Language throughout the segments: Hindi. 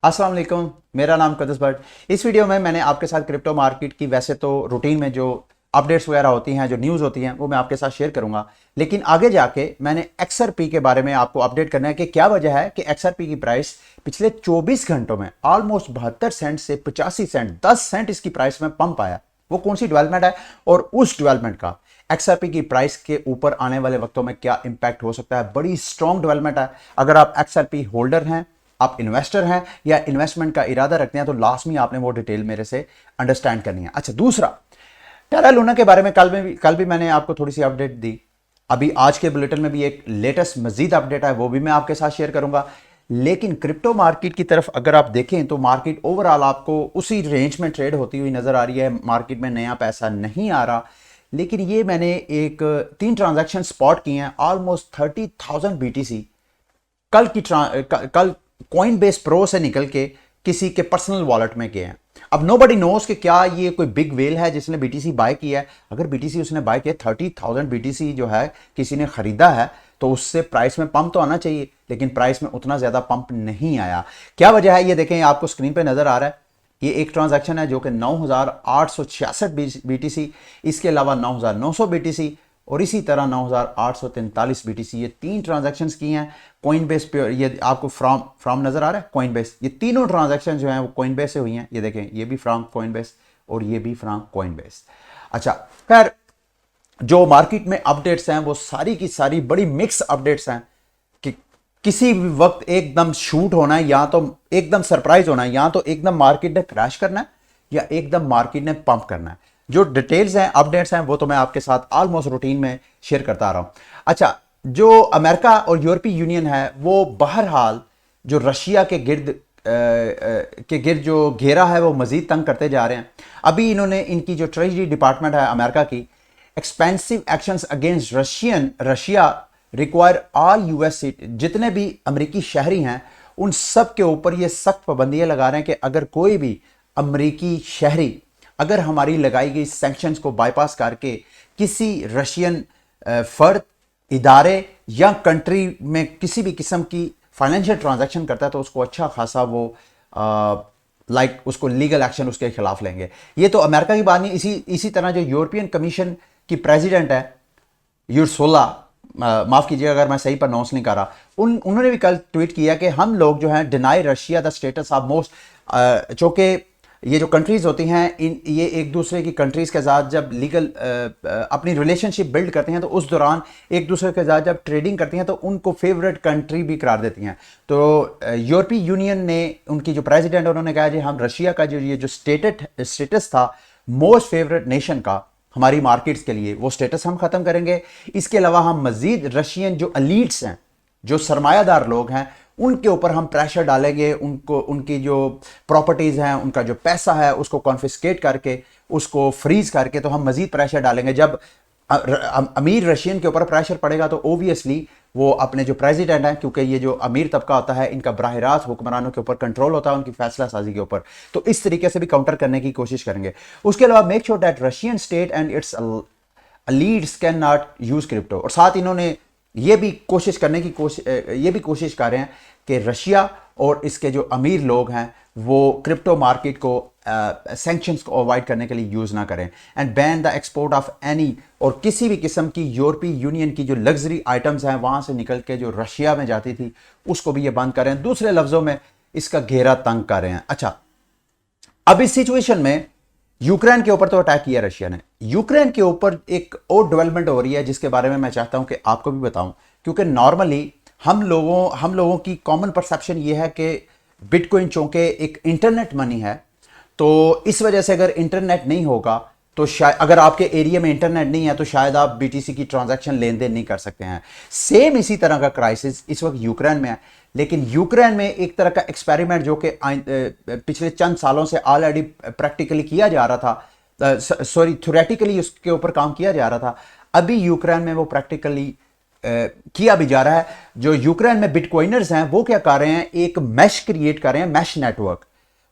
अस्सलाम वालेकुम। मेरा नाम कदस भट्ट। इस वीडियो में मैंने आपके साथ क्रिप्टो मार्केट की वैसे तो रूटीन में जो अपडेट्स वगैरह होती हैं, जो न्यूज़ होती हैं, वो मैं आपके साथ शेयर करूंगा। लेकिन आगे जाके मैंने XRP के बारे में आपको अपडेट करना है कि क्या वजह है कि XRP की प्राइस पिछले 24 घंटों में ऑलमोस्ट 72 सेंट से 85 सेंट 10 सेंट इसकी प्राइस में पंप आया। वो कौन सी डेवलपमेंट है और उस डेवलपमेंट का XRP की प्राइस के ऊपर आने वाले वक्तों में क्या इंपैक्ट हो सकता है। बड़ी स्ट्रॉन्ग डेवलपमेंट है। अगर आप XRP होल्डर हैं, आप इन्वेस्टर हैं या इन्वेस्टमेंट का इरादा रखते हैं, तो लास्ट में आपने वो डिटेल मेरे से अंडरस्टैंड करनी है। अच्छा, दूसरा, टेरा लूना के बारे में कल भी मैंने आपको थोड़ी सी अपडेट दी। अभी आज के बुलेटिन में भी एक लेटेस्ट मजीद अपडेट है, वो भी मैं आपके साथ शेयर करूंगा। लेकिन क्रिप्टो मार्केट की तरफ अगर आप देखें तो मार्केट ओवरऑल आपको उसी रेंज में ट्रेड होती हुई नजर आ रही है। मार्केट में नया पैसा नहीं आ रहा। लेकिन ये मैंने एक 3 ट्रांजैक्शन स्पॉट किए हैं, ऑलमोस्ट 30,000 BTC कल कॉइन बेस प्रो से निकल के किसी के पर्सनल वॉलेट में गए हैं। अब नोबडी नोस कि क्या ये कोई बिग वेल है जिसने बीटीसी बाय किया है। अगर बीटीसी उसने बाय किया, 30,000 बीटीसी जो है किसी ने खरीदा है, तो उससे प्राइस में पंप तो आना चाहिए। लेकिन प्राइस में उतना ज्यादा पंप नहीं आया। क्या वजह है ये देखें, आपको स्क्रीन पे नजर आ रहा है। ये एक ट्रांजैक्शन है जो कि 9,866 बीटीसी, इसके अलावा 9,900 बीटीसी और इसी तरह 9,843 बीटीसी, ये 3 ट्रांजैक्शंस की हैं कॉइनबेस पे। ये आपको फ्रॉम नजर आ रहा है कॉइनबेस। ये तीनों ट्रांजैक्शन जो हैं वो कॉइनबेस से हुई हैं। ये देखें, ये भी फ्रॉम कॉइनबेस और ये भी फ्रॉम कॉइनबेस। अच्छा, खैर, जो मार्केट में अपडेट्स हैं वो सारी की सारी बड़ी मिक्स अपडेट्स हैं कि किसी भी वक्त एकदम शूट होना है, या तो एकदम सरप्राइज होना है, या तो एकदम मार्केट ने क्रैश करना है, या एकदम मार्केट ने पंप करना है। जो डिटेल्स हैं, अपडेट्स हैं, वो तो मैं आपके साथ ऑलमोस्ट रूटीन में शेयर करता आ रहा हूं। अच्छा, जो अमेरिका और यूरोपीय यूनियन है वो बहरहाल जो रशिया के गिर्द जो घेरा है वो मजीद तंग करते जा रहे हैं। अभी इन्होंने, इनकी जो ट्रेजरी डिपार्टमेंट है अमेरिका की, expensive actions against Russia require all US जितने भी अमेरिकी शहरी हैं उन सब के ऊपर ये सख्त पाबंदियां लगा रहे हैं कि अगर कोई भी अमेरिकी शहरी अगर हमारी लगाई गई सैंक्शंस को बाईपास करके किसी रशियन फर्द, इदारे या कंट्री में किसी भी किस्म की फाइनेंशियल ट्रांजैक्शन करता है, तो उसको अच्छा खासा वो उसको लीगल एक्शन उसके खिलाफ लेंगे। ये तो अमेरिका की बात नहीं, इसी तरह जो यूरोपियन कमीशन की प्रेसिडेंट है यूर्सोला, माफ कीजिएगा अगर मैं सही प्रोनाउंस नहीं कर रहा, उन्होंने भी कल ट्वीट किया कि हम लोग जो हैं deny Russia the status of most, चूंकि ये जो कंट्रीज होती हैं ये एक दूसरे की कंट्रीज के साथ जब लीगल अपनी रिलेशनशिप बिल्ड करती हैं, तो उस दौरान एक दूसरे के साथ जब ट्रेडिंग करती हैं तो उनको फेवरेट कंट्री भी करार देती हैं। तो यूरोपीय यूनियन ने, उनकी जो प्रेसिडेंट, उन्होंने कहा जी हम रशिया का जो स्टेटस था मोस्ट फेवरेट नेशन का हमारी मार्केट्स के लिए, वो स्टेटस हम खत्म करेंगे। इसके अलावा हम मजीद रशियन जो एलीट्स हैं, जो सरमायादार लोग हैं, उनके ऊपर हम प्रेशर डालेंगे। उनको, उनकी जो प्रॉपर्टीज हैं, उनका जो पैसा है, उसको कॉन्फिस्केट करके, उसको फ्रीज करके, तो हम मजीद प्रेशर डालेंगे। जब अमीर रशियन के ऊपर प्रेशर पड़ेगा तो ओबियसली वो अपने जो प्रेसिडेंट हैं, क्योंकि ये जो अमीर तबका होता है इनका बराह रास्त हुक्मरानों के ऊपर कंट्रोल होता है, उनकी फैसला साजी के ऊपर, तो इस तरीके से भी काउंटर करने की कोशिश करेंगे। उसके अलावा make sure that Russian state and its leads can not use crypto. और साथ इन्होंने ये भी कोशिश कर रहे हैं कि रशिया और इसके जो अमीर लोग हैं वो क्रिप्टो मार्केट को सैंक्शंस को अवॉइड करने के लिए यूज ना करें। And ban the export of any, और किसी भी किस्म की यूरोपीय यूनियन की जो लग्जरी आइटम्स हैं वहां से निकल के जो रशिया में जाती थी उसको भी ये बंद करें। दूसरे लफ्जों में इसका घेरा तंग कर रहे हैं। अच्छा, अब इस सिचुएशन में यूक्रेन के ऊपर तो अटैक किया रशिया ने, यूक्रेन के ऊपर एक और डेवलपमेंट हो रही है जिसके बारे में मैं चाहता हूं कि आपको भी बताऊं, क्योंकि नॉर्मली हम लोगों की कॉमन परसेप्शन ये है कि बिटकॉइन चूंकि एक इंटरनेट मनी है, तो इस वजह से अगर इंटरनेट नहीं होगा तो शायद, अगर आपके एरिया में इंटरनेट नहीं है तो शायद आप बीटीसी की ट्रांजैक्शन लेन देन नहीं कर सकते हैं। सेम इसी तरह का क्राइसिस इस वक्त यूक्रेन में है। लेकिन यूक्रेन में एक तरह का एक्सपेरिमेंट जो कि पिछले चंद सालों से ऑलरेडी प्रैक्टिकली किया जा रहा था, थ्योरेटिकली उसके ऊपर काम किया जा रहा था, अभी यूक्रेन में वो प्रैक्टिकली किया भी जा रहा है। जो यूक्रेन में बिटकॉइनर्स हैं वो क्या कर रहे हैं, एक मैश क्रिएट कर रहे हैं, मैश नेटवर्क।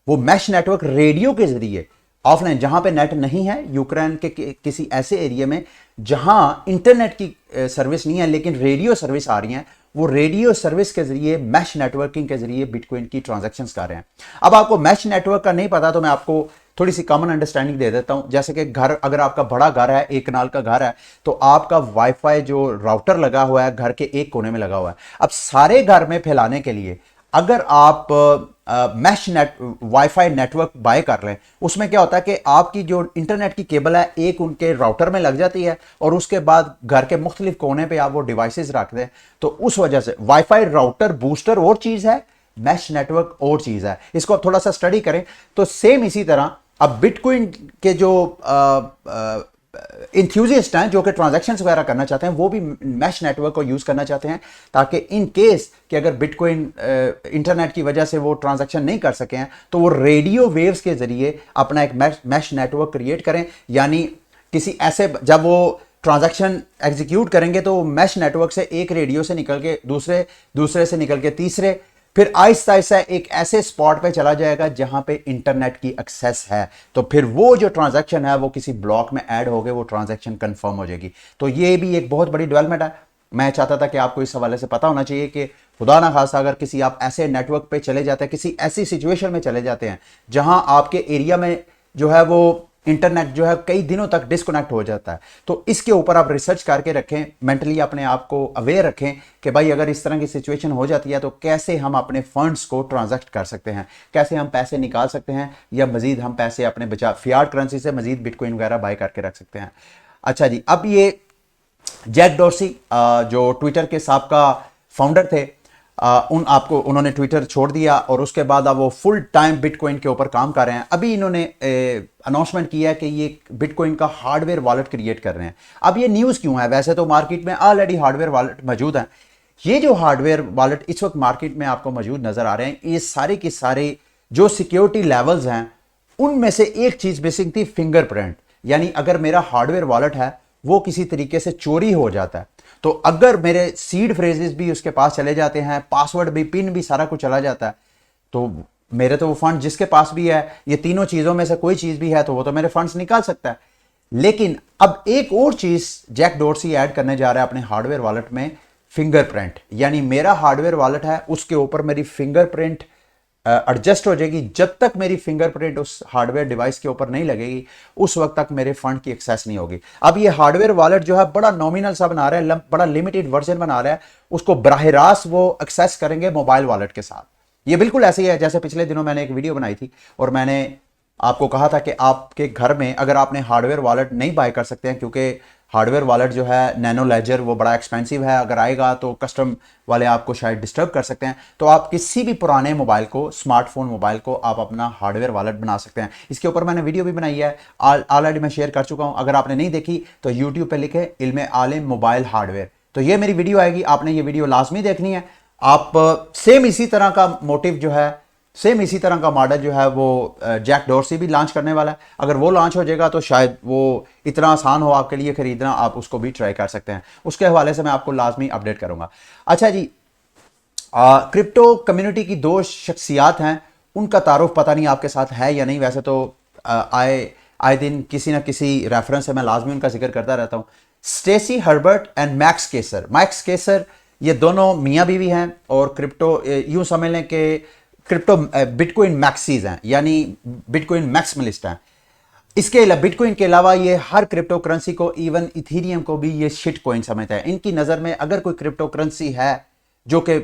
वो मैश नेटवर्क रेडियो के जरिए ऑफलाइन, जहां पे नेट नहीं है यूक्रेन के किसी ऐसे एरिया में जहां इंटरनेट की सर्विस नहीं है लेकिन रेडियो सर्विस आ रही है, वो रेडियो सर्विस के जरिए मैश नेटवर्किंग के जरिए बिटकॉइन की ट्रांजैक्शंस कर रहे हैं। अब आपको मैश नेटवर्क का नहीं पता तो मैं आपको थोड़ी सी कॉमन अंडरस्टैंडिंग दे देता हूं। जैसे कि घर, अगर आपका बड़ा घर है, एक कनाल का घर है, तो आपका वाईफाई जो राउटर लगा हुआ है घर के एक कोने में लगा हुआ है। अब सारे घर में फैलाने के लिए अगर आप mesh net wifi network buy कर लें, उसमें क्या होता है कि आपकी जो इंटरनेट की केबल है एक उनके राउटर में लग जाती है और उसके बाद घर के मुख्तलिफ कोने पे आप वो डिवाइसेस रख दें। तो उस वजह से वाईफाई राउटर बूस्टर और चीज है, मैश नेटवर्क और चीज है। इसको आप थोड़ा सा स्टडी करें तो सेम इसी तरह अब बिटकॉइन के जो इंथ्यूजिस्ट हैं जो कि ट्रांजैक्शंस वगैरह करना चाहते हैं वो भी मैश नेटवर्क को यूज करना चाहते हैं, ताकि इन केस कि अगर बिटकॉइन इंटरनेट की वजह से वो ट्रांजैक्शन नहीं कर सके हैं तो वो रेडियो वेव्स के जरिए अपना एक मैश नेटवर्क क्रिएट करें। यानी किसी ऐसे, जब वो ट्रांजैक्शन एग्जीक्यूट करेंगे तो मैश नेटवर्क से एक रेडियो से निकल के दूसरे से निकल के तीसरे, फिर आहिस्ता आहिस्ता एक ऐसे स्पॉट पे चला जाएगा जहां पे इंटरनेट की एक्सेस है। तो फिर वो जो ट्रांजैक्शन है वो किसी ब्लॉक में ऐड हो गए, वो ट्रांजैक्शन कंफर्म हो जाएगी। तो ये भी एक बहुत बड़ी डेवलपमेंट है। मैं चाहता था कि आपको इस हवाले से पता होना चाहिए कि खुदा ना खासा अगर किसी आप ऐसे नेटवर्क पे चले जाते हैं, किसी ऐसी सिचुएशन में चले जाते हैं जहां आपके एरिया में जो है वो इंटरनेट जो है कई दिनों तक डिस्कनेक्ट हो जाता है, तो इसके ऊपर आप रिसर्च करके रखें, मेंटली अपने आप को अवेयर रखें कि भाई अगर इस तरह की सिचुएशन हो जाती है तो कैसे हम अपने फंड्स को ट्रांजैक्ट कर सकते हैं, कैसे हम पैसे निकाल सकते हैं, या मजीद हम पैसे अपने बचा फियाट करेंसी से मजीद बिटकॉइन वगैरह बाय करके रख सकते हैं। अच्छा जी, अब ये जैक डॉर्सी जो ट्विटर के साबका फाउंडर थे, उन्होंने ट्विटर छोड़ दिया और उसके बाद अब वो फुल टाइम बिटकॉइन के ऊपर काम कर रहे हैं। अभी इन्होंने अनाउंसमेंट किया है कि ये बिटकॉइन का हार्डवेयर वॉलेट क्रिएट कर रहे हैं। अब ये न्यूज़ क्यों है? वैसे तो मार्केट में ऑलरेडी हार्डवेयर वॉलेट मौजूद हैं। ये जो हार्डवेयर वॉलेट इस वक्त मार्केट में आपको मौजूद नजर आ रहे हैं, ये सारे के सारे जो सिक्योरिटी लेवल्स हैं उनमें से एक चीज मिसिंग थी, फिंगरप्रिंट। यानी अगर मेरा हार्डवेयर वॉलेट है वो किसी तरीके से चोरी हो जाता है, तो अगर मेरे सीड फ्रेजेस भी उसके पास चले जाते हैं, पासवर्ड भी, पिन भी, सारा कुछ चला जाता है, तो मेरे तो वो फंड जिसके पास भी है, ये तीनों चीजों में से कोई चीज भी है तो वो तो मेरे फंड्स निकाल सकता है। लेकिन अब एक और चीज जैक डॉर्सी ऐड करने जा रहा है अपने हार्डवेयर वॉलेट में, फिंगरप्रिंट। यानी मेरा हार्डवेयर वॉलेट है उसके ऊपर मेरी फिंगरप्रिंट एडजस्ट हो जाएगी। जब तक मेरी फिंगरप्रिंट उस हार्डवेयर डिवाइस के ऊपर नहीं लगेगी उस वक्त तक मेरे फंड की एक्सेस नहीं होगी। अब ये हार्डवेयर वॉलेट जो है बड़ा नॉमिनल सा बना रहा है, बड़ा लिमिटेड वर्जन बना रहा है, उसको बराह रास्त वो एक्सेस करेंगे मोबाइल वॉलेट के साथ। ये बिल्कुल ऐसे ही है जैसे पिछले दिनों मैंने एक वीडियो बनाई थी और मैंने आपको कहा था कि आपके घर में अगर आपने हार्डवेयर वॉलेट नहीं बाय कर सकते हैं, क्योंकि हार्डवेयर वॉलेट जो है नैनो लेजर वो बड़ा एक्सपेंसिव है, अगर आएगा तो कस्टम वाले आपको शायद डिस्टर्ब कर सकते हैं, तो आप किसी भी पुराने मोबाइल को, स्मार्टफोन मोबाइल को आप अपना हार्डवेयर वॉलेट बना सकते हैं। इसके ऊपर मैंने वीडियो भी बनाई है, ऑलरेडी मैं शेयर कर चुका हूं। अगर आपने नहीं देखी तो यूट्यूब पे लिखे इल्मे आलिम मोबाइल हार्डवेयर, तो ये मेरी वीडियो आएगी, आपने ये वीडियो लाजमी देखनी है। आप सेम इसी तरह का मोटिव जो है, सेम इसी तरह का मॉडल जो है वो जैक डॉर्सी भी लॉन्च करने वाला है। अगर वो लॉन्च हो जाएगा तो शायद वो इतना आसान हो आपके लिए खरीदना, आप उसको भी ट्राई कर सकते हैं। उसके हवाले से मैं आपको लाजमी अपडेट करूंगा। अच्छा जी, क्रिप्टो कम्युनिटी की दो शख्सियात हैं, उनका तारुफ पता नहीं आपके साथ है या नहीं, वैसे तो आए दिन किसी ना किसी रेफरेंस से मैं लाजमी उनका जिक्र करता रहता हूं। Stacy Herbert and Max Keiser. Max Keiser ये दोनों मियाँ बीवी हैं और क्रिप्टो यूं समझ लें कि क्रिप्टो बिटकॉइन मैक्सीज हैं, यानी बिटकॉइन मैक्सिमलिस्ट हैं। इसके अलावा बिटकॉइन के अलावा ये हर क्रिप्टो करेंसी को, इवन इथीरियम को भी ये शिट कॉइन समझता है। इनकी नज़र में अगर कोई क्रिप्टो करेंसी है जो कि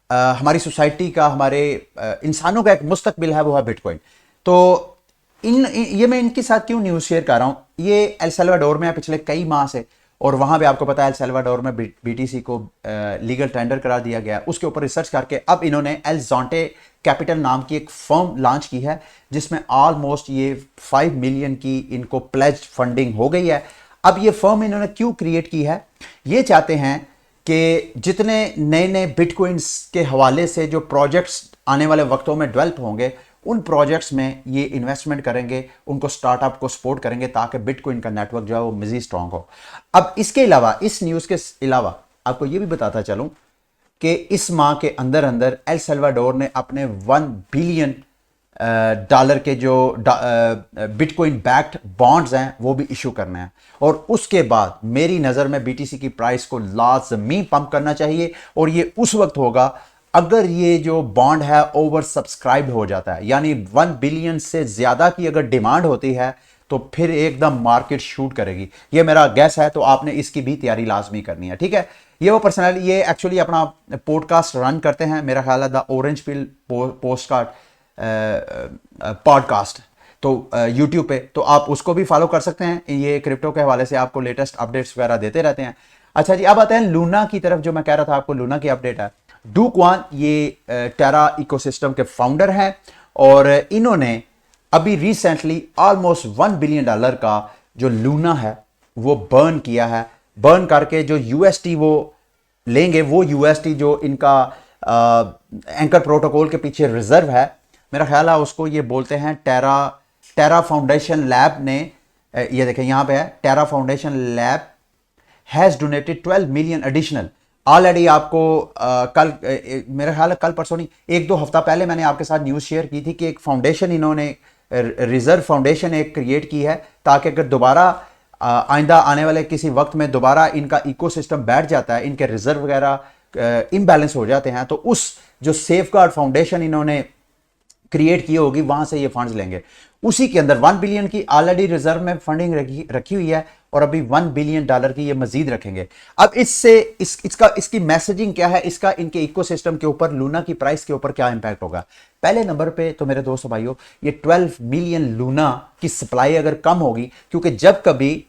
हमारी सोसाइटी का, हमारे इंसानों का एक मुस्तकबिल है, वो है बिटकॉइन। तो ये मैं इनके साथ क्यों न्यूज़ शेयर कर रहा हूँ, ये एल सल्वाडोर में है पिछले कई माह से, और वहां पे आपको पता है एल सल्वाडोर में बीटीसी को लीगल टेंडर करा दिया गया। उसके ऊपर रिसर्च करके अब इन्होंने एल जोंटे कैपिटल नाम की एक फर्म लॉन्च की है जिसमें ऑलमोस्ट ये 5 मिलियन की इनको प्लेज फंडिंग हो गई है। अब ये फर्म इन्होंने क्यों क्रिएट की है, ये चाहते हैं कि जितने नए नए बिटकॉइंस के हवाले से जो प्रोजेक्ट्स आने वाले वक्तों में डेवलप होंगे उन प्रोजेक्ट्स में ये इन्वेस्टमेंट करेंगे, उनको स्टार्टअप को सपोर्ट करेंगे ताकि बिटकॉइन का नेटवर्क जो है वो मज़ीद स्ट्रांग हो। अब इसके अलावा, इस न्यूज़ के अलावा आपको ये भी बताता चलूं कि इस माह के अंदर अंदर एल सल्वाडोर ने अपने 1 बिलियन डॉलर के जो बिटकॉइन बैक्ड बॉन्ड्स हैं वो भी इशू करने हैं। और उसके बाद मेरी नज़र में बीटीसी की प्राइस को लाजमी पंप करना चाहिए, और ये उस वक्त होगा अगर ये जो बॉन्ड है ओवर सब्सक्राइब्ड हो जाता है, यानी 1 बिलियन से ज़्यादा की अगर डिमांड होती है तो फिर एकदम मार्केट शूट करेगी। ये मेरा गैस है, तो आपने इसकी भी तैयारी लाजमी करनी है, ठीक है। ये वो पर्सनल ये एक्चुअली अपना पॉडकास्ट रन करते हैं, मेरा ख्याल है the orange pill postcard podcast, तो यूट्यूब पे, तो आप उसको भी फॉलो कर सकते हैं। ये क्रिप्टो के हवाले से आपको लेटेस्ट अपडेट्स वगैरह देते रहते हैं। अच्छा जी, अब आते हैं लूना की तरफ। जो मैं कह रहा था आपको, लूना की अपडेट है। डू क्वान ये टेरा इकोसिस्टम के फाउंडर हैं, और इन्होंने अभी रिसेंटली ऑलमोस्ट $1 बिलियन का जो लूना है वो बर्न किया है। बर्न करके जो यूएसटी वो लेंगे, वो यूएसटी जो इनका एंकर प्रोटोकॉल के पीछे रिजर्व है, मेरा ख्याल है उसको ये बोलते हैं टेरा फाउंडेशन लैब ने, ये देखें यहाँ पे है, Terra Foundation lab has donated 12 million additional. Already आपको कल मेरा ख्याल है कल परसों नहीं, 1-2 हफ्ता पहले मैंने आपके साथ न्यूज़ शेयर की थी कि एक फाउंडेशन इन्होंने रिजर्व फाउंडेशन एक क्रिएट की है, ताकि अगर दोबारा आइंदा आने वाले किसी वक्त में दोबारा इनका इकोसिस्टम बैठ जाता है, इनके रिजर्व वगैरह इम्बैलेंस हो जाते हैं, तो उस जो सेफगार्ड फाउंडेशन इन्होंने क्रिएट की होगी वहां से ये फंड्स लेंगे। उसी के अंदर 1 बिलियन की ऑलरेडी रिजर्व में फंडिंग रखी हुई है, और अभी $1 बिलियन की ये मजीद रखेंगे। अब इससे इसकी मैसेजिंग क्या है, इसका इनके इकोसिस्टम के ऊपर, लूना की प्राइस के ऊपर क्या इंपैक्ट होगा। पहले नंबर पे तो मेरे दोस्तों भाइयों, ये 12 मिलियन लूना की सप्लाई अगर कम होगी, क्योंकि जब कभी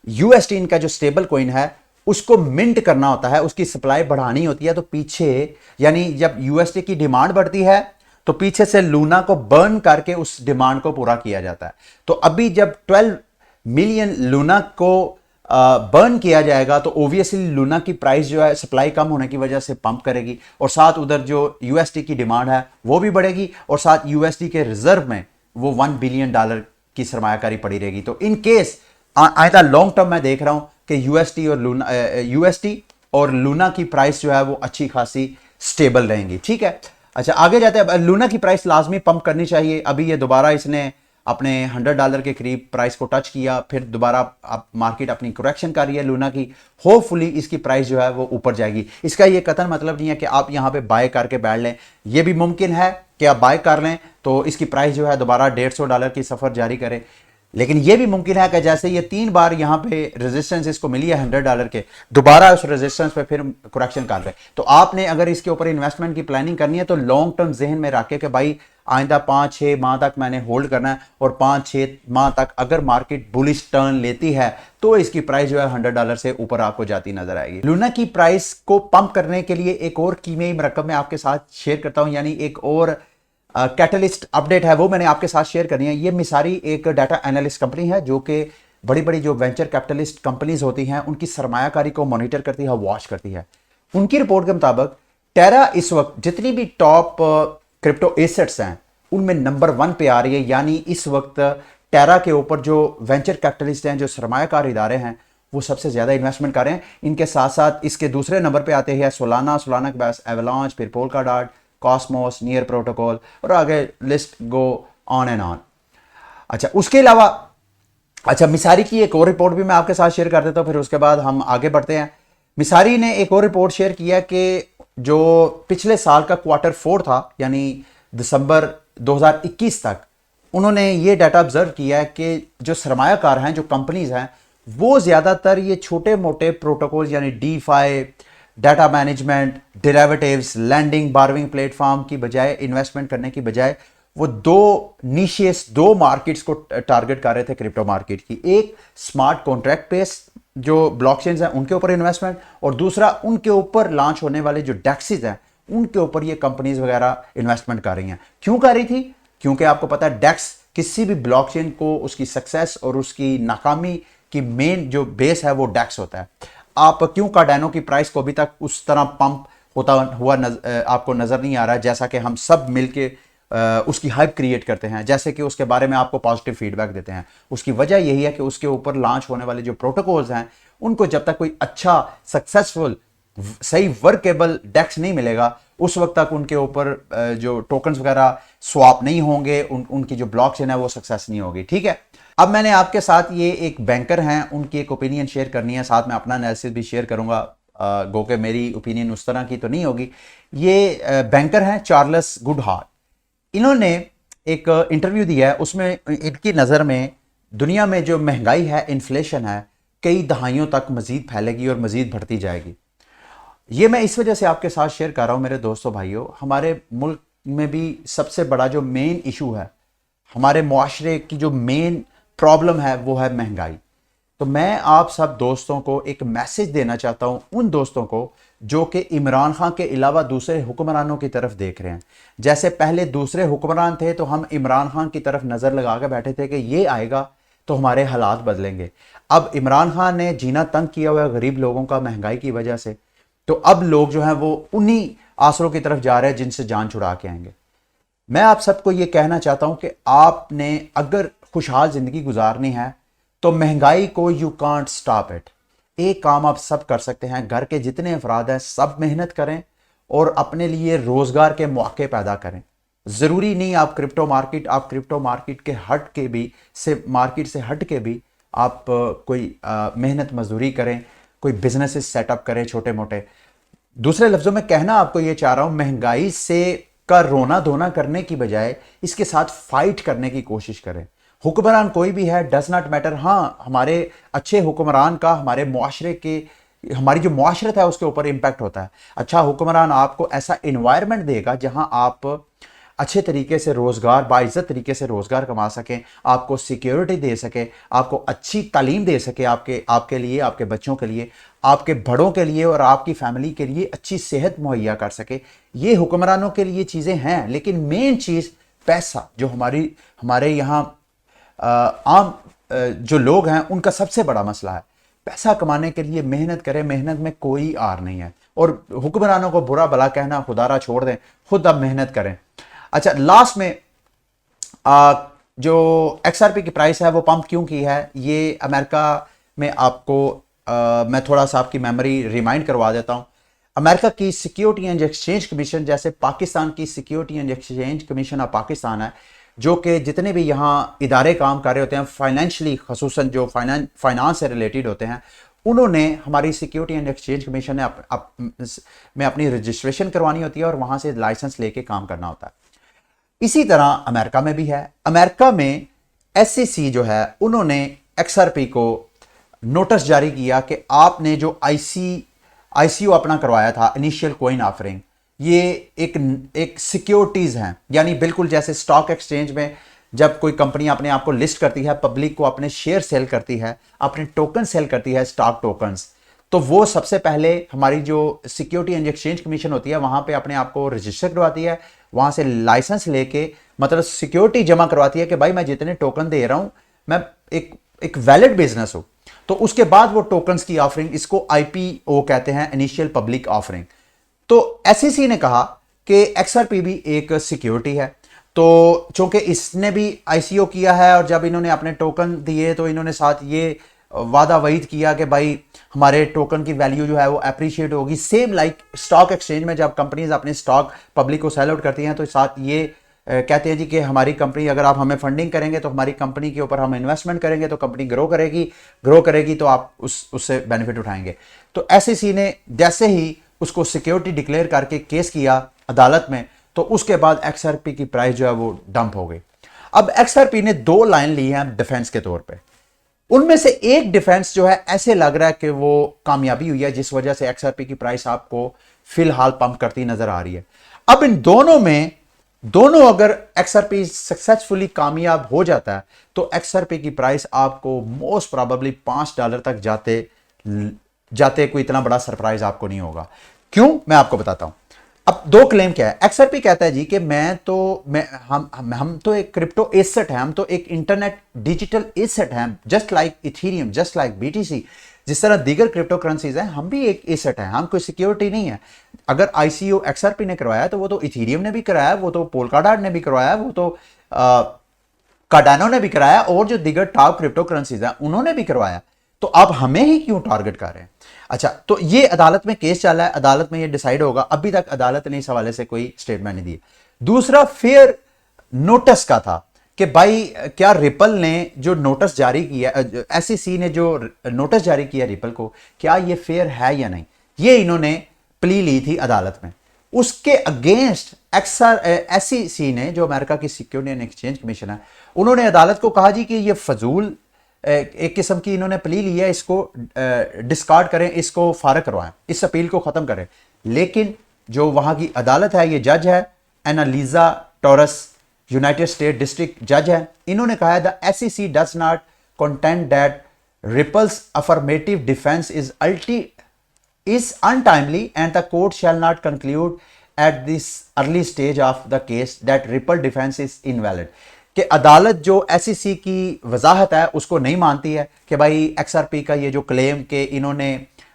यूएसटी इनका जो स्टेबल कॉइन है उसको मिंट करना होता है, उसकी सप्लाई बढ़ानी होती है, तो पीछे यानी जब यूएसटी की डिमांड बढ़ती है तो पीछे से लूना को बर्न करके उस डिमांड को पूरा किया जाता है। तो अभी जब 12 मिलियन लूना को बर्न किया जाएगा, तो ओब्वियसली लूना की प्राइस जो है सप्लाई कम होने की वजह से पंप करेगी, और साथ उधर जो यूएसडी की डिमांड है वो भी बढ़ेगी, और साथ यूएसडी के रिजर्व में वो $1 बिलियन की सरमायाकारी पड़ी रहेगी। तो इन केस आइंदा लॉन्ग टर्म मैं देख रहा हूं कि यूएसडी और लूना की प्राइस जो है वो अच्छी खासी स्टेबल रहेंगी, ठीक है। अच्छा, आगे जाते हैं। लूना की प्राइस लाजमी पंप करनी चाहिए। अभी ये दोबारा इसने अपने $100 के करीब प्राइस को टच किया, फिर दोबारा अब मार्केट अपनी करेक्शन कर रही है लूना की। होपफुली इसकी प्राइस जो है वो ऊपर जाएगी। इसका ये कतन मतलब नहीं है कि आप यहाँ पे बाय करके बैठ लें, ये भी मुमकिन है कि आप बाय कर लें तो इसकी प्राइस जो है दोबारा $150 की सफ़र जारी करे, लेकिन यह भी मुमकिन है कि जैसे ये 3 बार यहां पे रेजिस्टेंस इसको मिली है $100 के, दोबारा उस रेजिस्टेंस पे फिर करेक्शन कर रहे। तो आपने अगर इसके ऊपर इन्वेस्टमेंट की प्लानिंग करनी है तो लॉन्ग टर्म जहन में रखे कि भाई आइंदा 5-6 माह तक मैंने होल्ड करना है, और 5-6 माह तक अगर मार्केट बुलिश टर्न लेती है तो इसकी प्राइस जो है $100 से ऊपर आपको जाती नजर आएगी। लूना की प्राइस को पंप करने के लिए एक और कीमियाई मरकब मैं आपके साथ शेयर करता हूं, यानी एक और कैटलिस्ट अपडेट है, वो मैंने आपके साथ शेयर करनी है। ये मिसारी एक डाटा एनालिस्ट कंपनी है जो कि बड़ी बड़ी जो वेंचर कैपिटलिस्ट कंपनीज होती हैं उनकी सरमायाकारी को मॉनिटर करती है, वॉच करती है। उनकी रिपोर्ट के मुताबिक टेरा इस वक्त जितनी भी टॉप क्रिप्टो एसेट्स हैं उनमें नंबर 1 पे आ रही है। यानी इस वक्त टेरा के ऊपर जो वेंचर कैपिटलिस्ट हैं, जो सरमायाकार इदारे हैं, वो सबसे ज्यादा इन्वेस्टमेंट कर रहे हैं। इनके साथ साथ इसके दूसरे नंबर पे आते हैं सोलाना के पास एवलांच, फिर पोल्काडॉट, कॉस्मोस, नियर प्रोटोकॉल, और आगे list go on and on. अच्छा, उसके अलावा अच्छा मिसारी की एक और रिपोर्ट भी मैं आपके साथ शेयर कर देता हूं, फिर उसके बाद हम आगे बढ़ते हैं। मिसारी ने एक और रिपोर्ट शेयर किया कि जो पिछले साल का Q4 था, यानी दिसंबर 2021 तक, उन्होंने ये डाटा ऑब्जर्व किया है कि जो सरमायाकार हैं, जो कंपनीज हैं, वो ज्यादातर ये छोटे मोटे प्रोटोकॉल यानी DeFi, data management, derivatives, lending, borrowing platform की बजाय, इन्वेस्टमेंट करने की बजाय, वो दो मार्केट्स को टारगेट कर रहे थे क्रिप्टो मार्केट की। एक स्मार्ट कॉन्ट्रैक्ट बेस्ड जो ब्लॉकचेन्स हैं उनके ऊपर इन्वेस्टमेंट, और दूसरा उनके ऊपर लॉन्च होने वाले जो डेक्सेस हैं उनके ऊपर ये कंपनीज वगैरह इन्वेस्टमेंट कर रही हैं। क्यों कर रही थी? क्योंकि आपको पता है डेक्स किसी भी ब्लॉकचेन को उसकी सक्सेस और उसकी नाकामी की मेन जो बेस है वो डेक्स होता है। आप क्यों कार्डानो की प्राइस को अभी तक उस तरह पंप होता हुआ आपको नजर नहीं आ रहा है, जैसा कि हम सब मिलके उसकी हाइप क्रिएट करते हैं, जैसे कि उसके बारे में आपको पॉजिटिव फीडबैक देते हैं। उसकी वजह यही है कि उसके ऊपर लॉन्च होने वाले जो प्रोटोकॉल्स हैं उनको जब तक कोई अच्छा सक्सेसफुल सही वर्केबल डेक्स नहीं मिलेगा, उस वक्त तक उनके ऊपर जो टोकन्स वगैरह स्वैप नहीं होंगे, उनकी जो ब्लॉकचेन है वो सक्सेस नहीं होगी। ठीक है, अब मैंने आपके साथ ये एक बैंकर हैं, उनकी एक ओपिनियन शेयर करनी है, साथ में अपना एनालिसिस भी शेयर करूंगा। गो के मेरी ओपिनियन उस तरह की तो नहीं होगी। ये बैंकर हैं चार्ल्स गुडहार्ट। इन्होंने एक इंटरव्यू दिया है, उसमें इनकी नज़र में दुनिया में जो महंगाई है, इन्फ्लेशन है, कई दहाइयों तक मज़ीद फैलेगी और मज़ीद बढ़ती जाएगी। ये मैं इस वजह से आपके साथ शेयर कर रहा हूँ मेरे दोस्तों भाइयों, हमारे मुल्क में भी सबसे बड़ा जो मेन इशू है, हमारे मुआशरे की जो मेन प्रॉब्लम है वो है महंगाई। तो मैं आप सब दोस्तों को एक मैसेज देना चाहता हूं, उन दोस्तों को जो कि इमरान खान के अलावा दूसरे हुक्मरानों की तरफ देख रहे हैं। जैसे पहले दूसरे हुक्मरान थे तो हम इमरान खान की तरफ नज़र लगा के बैठे थे कि ये आएगा तो हमारे हालात बदलेंगे। अब इमरान खान ने जीना तंग किया हुआ है गरीब लोगों का महंगाई की वजह से, तो अब लोग जो हैं वो उन्हीं आसरों की तरफ जा रहे हैं जिनसे जान छुड़ा के आएंगे। मैं आप सबको ये कहना चाहता हूं कि आपने अगर खुशहाल जिंदगी गुजारनी है तो महंगाई को यू कांट स्टॉप इट। एक काम आप सब कर सकते हैं, घर के जितने अफराद हैं सब मेहनत करें और अपने लिए रोजगार के मौके पैदा करें। जरूरी नहीं आप क्रिप्टो मार्केट के हट के भी से मार्केट से हट के भी आप कोई मेहनत मजदूरी करें, कोई बिजनेस सेटअप करें छोटे मोटे। दूसरे लफ्जों में कहना आपको ये चाह रहा हूं, महंगाई से का रोना धोना करने की बजाय इसके साथ फाइट करने की कोशिश करें। हुक्मरान कोई भी है, डज नॉट मैटर। हाँ, हमारे अच्छे हुक्मरान का हमारे मुआशरे के, हमारी जो मुआशरत है उसके ऊपर इंपैक्ट होता है। अच्छा हुक्मरान आपको ऐसा इन्वायरमेंट देगा जहां आप अच्छे तरीके से रोजगार, बाइज्जत तरीके से रोजगार कमा सकें, आपको सिक्योरिटी दे सके, आपको अच्छी तालीम दे सके, आपके लिए, आपके बच्चों के लिए, आपके बड़ों के लिए और आपकी फैमिली के लिए अच्छी सेहत मुहैया कर सके। ये हुक्मरानों के लिए चीज़ें हैं, लेकिन मेन चीज़ पैसा, जो हमारे यहाँ आम जो लोग हैं उनका सबसे बड़ा मसला है। पैसा कमाने के लिए मेहनत करें, मेहनत में कोई आर नहीं है। और हुक्मरानों को बुरा भला कहना खुदारा छोड़ दें, खुद अब मेहनत करें। अच्छा, लास्ट में जो XRP की प्राइस है वो पंप क्यों की है, ये अमेरिका में आपको मैं थोड़ा सा आपकी मेमोरी रिमाइंड करवा देता हूं। अमेरिका की सिक्योरिटी एंड एक्सचेंज कमीशन, जैसे पाकिस्तान की security and exchange commission of Pakistan है, जो कि जितने भी यहाँ इदारे काम कर रहे होते हैं फाइनेंशियली, खसूसन जो फाइनेंस से रिलेटेड होते हैं, उन्होंने हमारी सिक्योरिटी एंड एक्सचेंज कमीशन में अपनी रजिस्ट्रेशन करवानी होती है और वहां से लाइसेंस लेके काम करना होता है। इसी तरह अमेरिका में भी है। अमेरिका में SEC जो है उन्होंने XRP को नोटिस जारी किया कि आपने जो ICO अपना करवाया था, इनिशियल कॉइन ऑफरिंग, ये एक सिक्योरिटीज हैं, यानी बिल्कुल जैसे स्टॉक एक्सचेंज में जब कोई कंपनी अपने आप को लिस्ट करती है, पब्लिक को अपने शेयर सेल करती है, अपने टोकन सेल करती है, स्टॉक टोकन्स, तो वो सबसे पहले हमारी जो सिक्योरिटी एंड एक्सचेंज कमीशन होती है वहां पे अपने आप को रजिस्टर करवाती है, वहां से लाइसेंस लेके मतलब सिक्योरिटी जमा करवाती है कि भाई मैं जितने टोकन दे रहा हूं मैं एक वैलिड बिजनेस हूं। तो उसके बाद वो टोकन्स की ऑफरिंग, इसको IPO कहते हैं, इनिशियल पब्लिक ऑफरिंग। तो SEC ने कहा कि XRP भी एक सिक्योरिटी है, तो चूंकि इसने भी ICO किया है और जब इन्होंने अपने टोकन दिए तो इन्होंने साथ ये वादा वईद किया कि भाई हमारे टोकन की वैल्यू जो है वो अप्रिशिएट होगी। सेम लाइक स्टॉक एक्सचेंज में जब कंपनीज अपने स्टॉक पब्लिक को सेल आउट करती हैं तो साथ ये कहते हैं जी कि हमारी कंपनी, अगर आप हमें फंडिंग करेंगे तो हमारी कंपनी के ऊपर हम इन्वेस्टमेंट करेंगे तो कंपनी ग्रो करेगी तो आप उससे बेनिफिट उठाएंगे। तो SEC ने जैसे ही उसको सिक्योरिटी डिक्लेयर करके केस किया अदालत में, तो उसके बाद XRP की प्राइस जो है वो डंप हो गई। अब XRP ने 2 लाइन ली हैं डिफेंस के तौर पे, उनमें से एक डिफेंस जो है ऐसे लग रहा है कि वो कामयाबी हुई है, जिस वजह से XRP की प्राइस आपको फिलहाल पंप करती नजर आ रही है। अब इन दोनों अगर XRP सक्सेसफुली कामयाब हो जाता है तो XRP की प्राइस आपको मोस्ट प्रोबेबली $5 तक जाते कोई इतना बड़ा सरप्राइज आपको नहीं होगा। क्यों, मैं आपको बताता हूं। अब 2 क्लेम क्या है। XRP कहता है जी कि हम तो एक क्रिप्टो एसेट है, हम तो एक इंटरनेट डिजिटल एसेट है, just like Ethereum, just like BTC, जिस तरह दीगर क्रिप्टो करेंसीज हैं, हम भी एक एसेट है, हम कोई सिक्योरिटी नहीं है। अगर ICO XRP ने करवाया तो वो तो इथेरियम ने भी कराया, वो तो पोलकाडॉट ने भी करवाया, वो तो कार्डानो ने भी कराया और जो दीगर टॉप क्रिप्टो करेंसीज हैं उन्होंने भी करवाया। तो आप हमें ही क्यों टारगेट कर रहे हैं? अच्छा, तो ये अदालत में केस चला है, अदालत में ये डिसाइड होगा। अभी तक अदालत ने इस हवाले से कोई स्टेटमेंट नहीं दी। दूसरा फेयर नोटिस का था कि भाई क्या रिपल ने जो नोटिस जारी किया, एसईसी ने जो नोटिस जारी किया रिपल को, क्या ये फेयर है या नहीं, ये इन्होंने प्ली ली थी अदालत में। उसके अगेंस्ट एसईसी ने, जो अमेरिका की सिक्योरिटी एंड एक्सचेंज कमीशन है, उन्होंने अदालत को कहा जी कि ये फजूल एक किस्म की इन्होंने प्ली ली है, इसको डिस्कार्ड करें, इसको फारग करवाएं, इस अपील को खत्म करें। लेकिन जो वहां की अदालत है, ये जज है Analisa Torres, United State District जज है, इन्होंने कहा है the SEC does not contend that Ripple's affirmative defence is untimely and the court shall not conclude at this early stage of the case that Ripple defense is invalid। कि अदालत जो एसईसी की वजाहत है उसको नहीं मानती है कि भाई एक्सआरपी का ये जो क्लेम के इन्होंने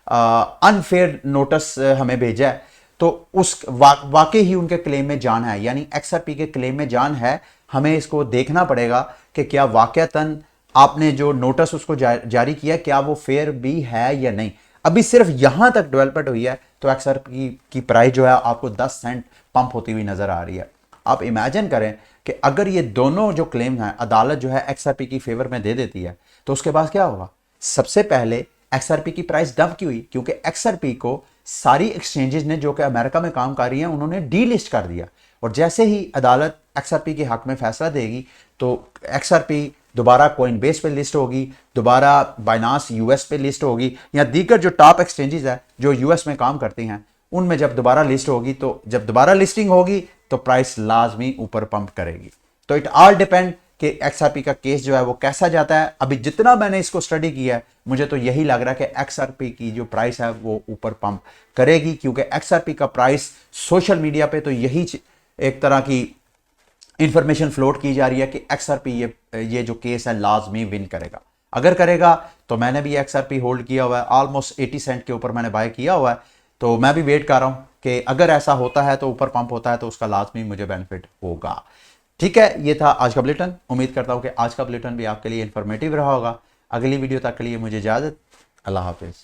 अनफेयर नोटिस हमें भेजा है, तो उस वाकई ही उनके क्लेम में जान है, यानी एक्सआरपी के क्लेम में जान है। हमें इसको देखना पड़ेगा कि क्या वाकयातन आपने जो नोटिस उसको जारी किया, क्या वो फेयर भी है या नहीं। अभी सिर्फ यहां तक डेवलपमेंट हुई है तो एक्सआरपी की प्राइस जो है आपको 10 सेंट पंप होती हुई नजर आ रही है। आप इमेजिन करें कि अगर ये दोनों जो क्लेम हैं अदालत जो है एक्सआरपी की फेवर में दे देती है, तो उसके बाद क्या होगा? सबसे पहले एक्सआरपी की प्राइस डंप क्यों हुई? क्योंकि एक्सआरपी को सारी एक्सचेंजेस ने जो कि अमेरिका में काम कर रही हैं उन्होंने डीलिस्ट कर दिया, और जैसे ही अदालत एक्सआरपी के हक में फैसला देगी तो एक्सआरपी दोबारा कोइनबेस पे लिस्ट होगी, दोबारा बाइनांस यूएस पे लिस्ट होगी, या दीगर जो टॉप एक्सचेंजेस है जो यूएस में काम करती हैं उनमें जब दोबारा लिस्ट होगी, तो जब दोबारा लिस्टिंग होगी तो प्राइस लाजमी ऊपर पंप करेगी। तो इट ऑल डिपेंड कि एक्सआरपी का केस जो है वो कैसा जाता है। अभी जितना मैंने इसको स्टडी किया है मुझे तो यही लग रहा है कि एक्सआरपी की जो प्राइस है वो ऊपर पंप करेगी, क्योंकि एक्सआरपी का प्राइस सोशल मीडिया पे तो यही एक तरह की इंफॉर्मेशन फ्लोट की जा रही है कि एक्सआरपी ये जो केस है लाजमी विन करेगा। अगर करेगा तो मैंने भी एक्सआरपी होल्ड किया हुआ है, ऑलमोस्ट 80 सेंट के ऊपर मैंने बाय किया हुआ है, तो मैं भी वेट कर रहा हूं कि अगर ऐसा होता है तो ऊपर पंप होता है तो उसका लाजमी मुझे बेनिफिट होगा। ठीक है, ये था आज का बुलेटिन। उम्मीद करता हूं कि आज का बुलेटिन भी आपके लिए इंफॉर्मेटिव रहा होगा। अगली वीडियो तक के लिए मुझे इजाजत, अल्लाह हाफिज।